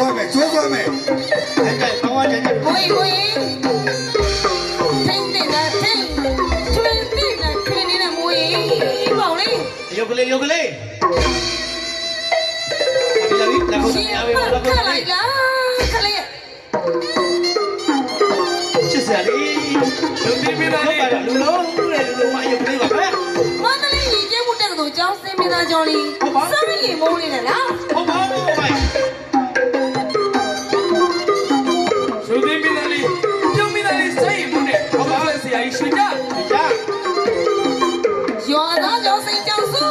မယ်အဲ့ကောင်းဝကြတယ် ဝေးဝေးထိန်းနေတာထိန်းထွေးနေတာထွေးနေတာမွေးပေါ့လေ ရုပ်ကလေးဒီလာပြီလာဖို့ ရှင် ရ မ ပြီလာဖို့ ခလိုက်လားခလေး ချစ်စရာလေးလူပြပြသားလေးလူလုံးမရုပ်ကလေးပါဟဲ့ မန္တလေးကြီးကျဲမှုတက်ကတူကျောင်းစင်းမင်းသားကျော်လေးစမ်းရီမိုးလေးနဲ့လား ဟုတ်ပါဘူးဗျာ ဆိုသေးမင်းသားလေးပြုံးမင်းသားလေးစိတ်မှုနဲ့ဘာသာလဲဆရာကြီးရှင်ကြ ကြာ ရွာသားကျော်စိန်ကျောင်းစု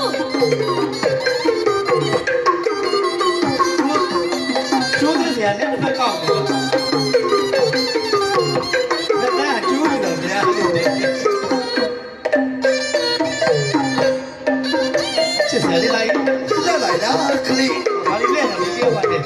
ကျိုးစရာနဲ့တစ်ဖက်ကောက်တယ်ဒါကကျိုးလို့ဗျာချစ်စရာလေးလိုက်လာခလေးဘာလေးလဲတော့ပြောပါတယ်